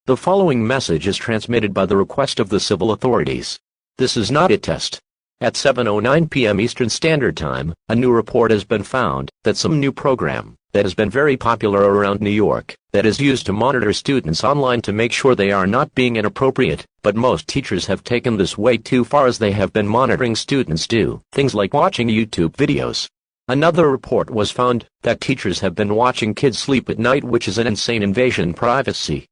The following message is transmitted by the request of the civil authorities. This is not a test. At 7:09 p.m. Eastern Standard Time, a new report has been found that some new program that has been very popular around New York that is used to monitor students online to make sure they are not being inappropriate, but most teachers have taken this way too far as they have been monitoring students do things like watching YouTube videos. Another report was found that teachers have been watching kids sleep at night, which is an insane invasion of privacy.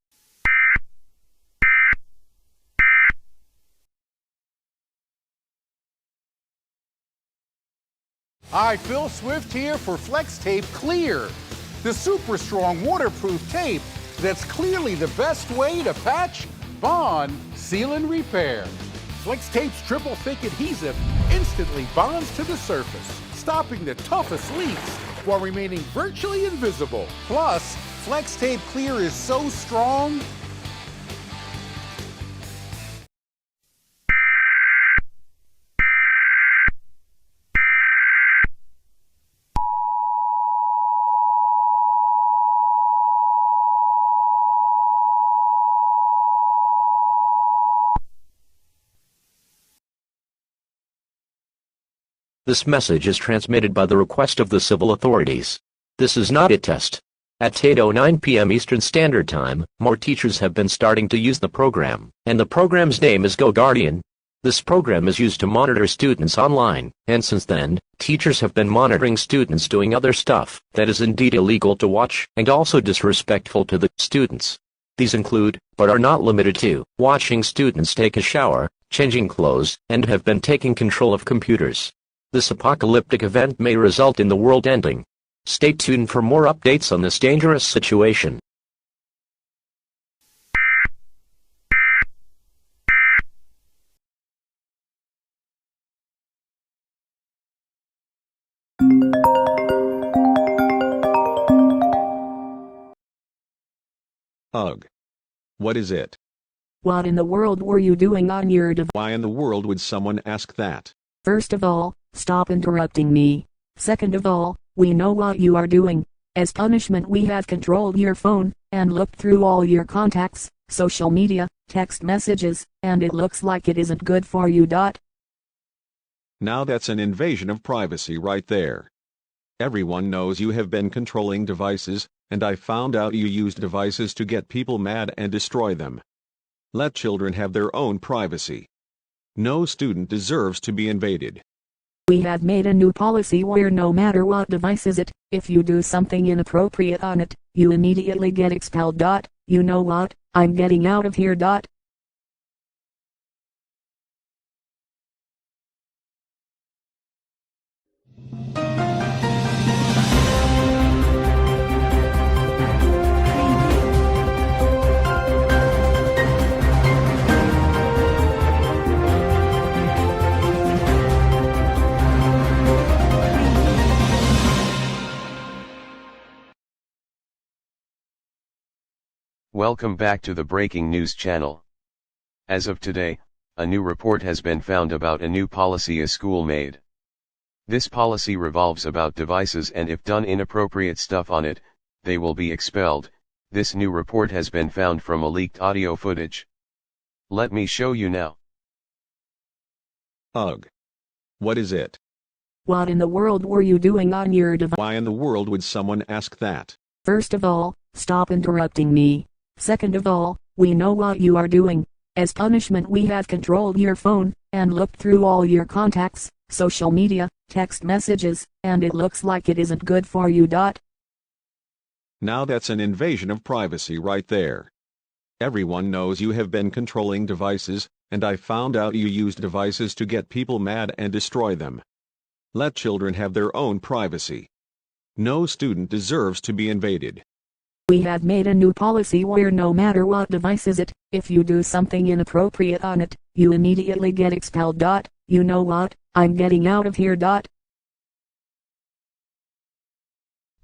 Hi, Phil Swift here for Flex Tape Clear, the super strong waterproof tape that's clearly the best way to patch, bond, seal, and repair. Flex Tape's triple thick adhesive instantly bonds to the surface, stopping the toughest leaks while remaining virtually invisible. Plus, Flex Tape Clear is so strong, This message is transmitted by the request of the civil authorities. This is not a test. At 8:09 p.m. Eastern Standard Time, more teachers have been starting to use the program, and the program's name is Go Guardian. This program is used to monitor students online, and since then, teachers have been monitoring students doing other stuff that is indeed illegal to watch and also disrespectful to the students. These include, but are not limited to, watching students take a shower, changing clothes, and have been taking control of computers. This apocalyptic event may result in the world ending. Stay tuned for more updates on this dangerous situation. Ugh. What is it? What in the world were you doing on your device? Why in the world would someone ask that? First of all, stop interrupting me. Second of all, we know what you are doing. As punishment, we have controlled your phone and looked through all your contacts, social media, text messages, and it looks like it isn't good for you. Now that's an invasion of privacy right there. Everyone knows you have been controlling devices, and I found out you used devices to get people mad and destroy them. Let children have their own privacy. No student deserves to be invaded. We have made a new policy where no matter what device is it, if you do something inappropriate on it, you immediately get expelled. You know what? I'm getting out of here. Welcome back to the Breaking News channel. As of today, a new report has been found about a new policy a school made. This policy revolves about devices, and if done inappropriate stuff on it, they will be expelled. This new report has been found from a leaked audio footage. Let me show you now. Ugh. What is it? What in the world were you doing on your device? Why in the world would someone ask that? First of all, stop interrupting me. Second of all, we know what you are doing. As punishment we have controlled your phone, and looked through all your contacts, social media, text messages, and it looks like it isn't good for you. Now that's an invasion of privacy right there. Everyone knows you have been controlling devices, and I found out you used devices to get people mad and destroy them. Let children have their own privacy. No student deserves to be invaded. We have made a new policy where no matter what device is it, if you do something inappropriate on it, you immediately get expelled. You know what, I'm getting out of here.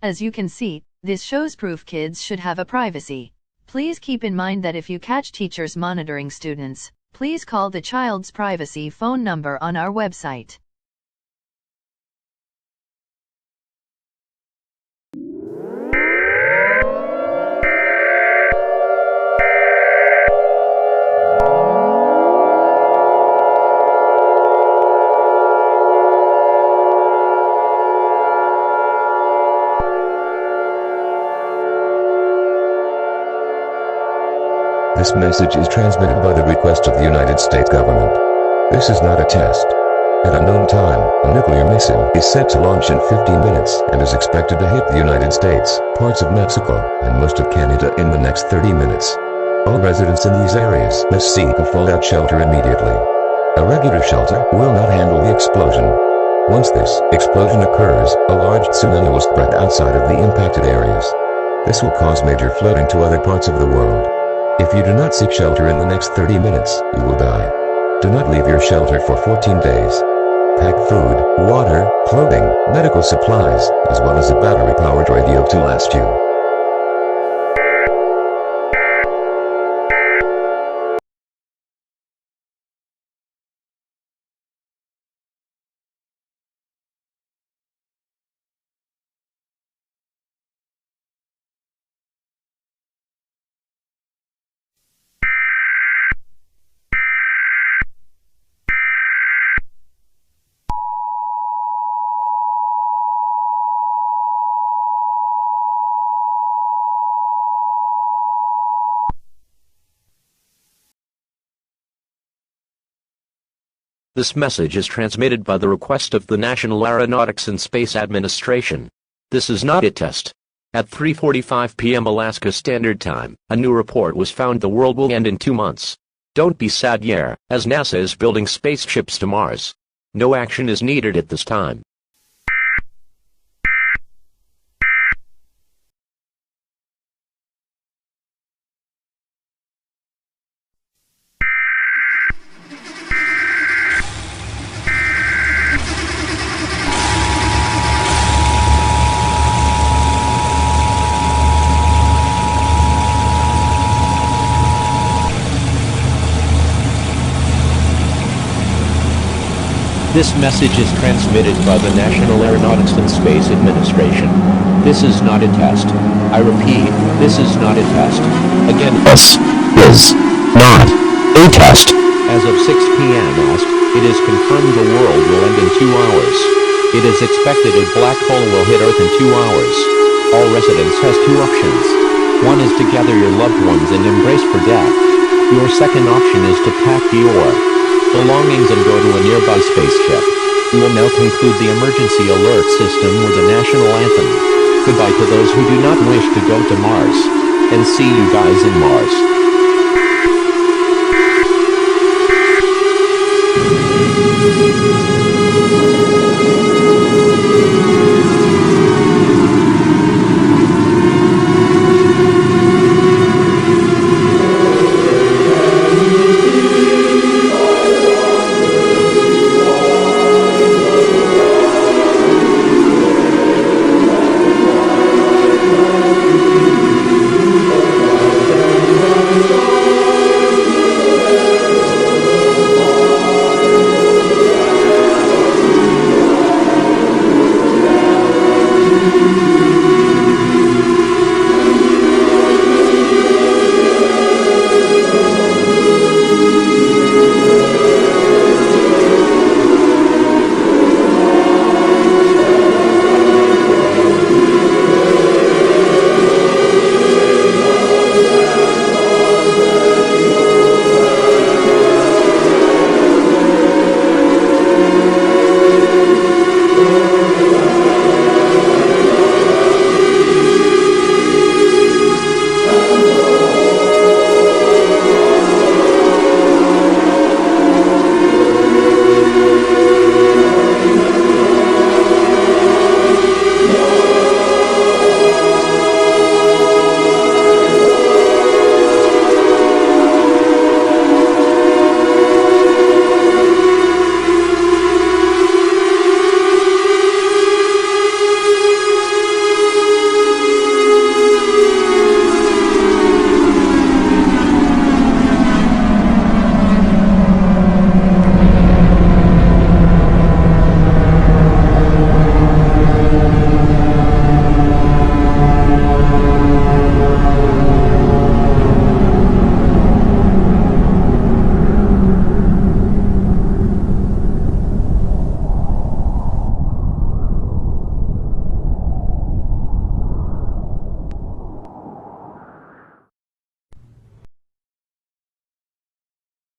As you can see, this shows proof kids should have a privacy. Please keep in mind that if you catch teachers monitoring students, please call the child's privacy phone number on our website. This message is transmitted by the request of the United States government. This is not a test. At a known time, a nuclear missile is set to launch in 15 minutes and is expected to hit the United States, parts of Mexico, and most of Canada in the next 30 minutes. All residents in these areas must seek a fallout shelter immediately. A regular shelter will not handle the explosion. Once this explosion occurs, a large tsunami will spread outside of the impacted areas. This will cause major flooding to other parts of the world. If you do not seek shelter in the next 30 minutes, you will die. Do not leave your shelter for 14 days. Pack food, water, clothing, medical supplies, as well as a battery-powered radio to last you. This message is transmitted by the request of the National Aeronautics and Space Administration. This is not a test. At 3:45 p.m. Alaska Standard Time, a new report was found the world will end in 2 months. Don't be sad yet, as NASA is building spaceships to Mars. No action is needed at this time. This message is transmitted by the National Aeronautics and Space Administration. This is not a test. I repeat, this is not a test. Again, this is not a test. As of 6 p.m. asked, it is confirmed the world will end in 2 hours. It is expected a black hole will hit Earth in 2 hours. All residents has 2 options. One is to gather your loved ones and embrace for death. Your second option is to pack your belongings and go to a nearby spaceship. We will now conclude the emergency alert system with the national anthem. Goodbye to those who do not wish to go to Mars. And see you guys in Mars.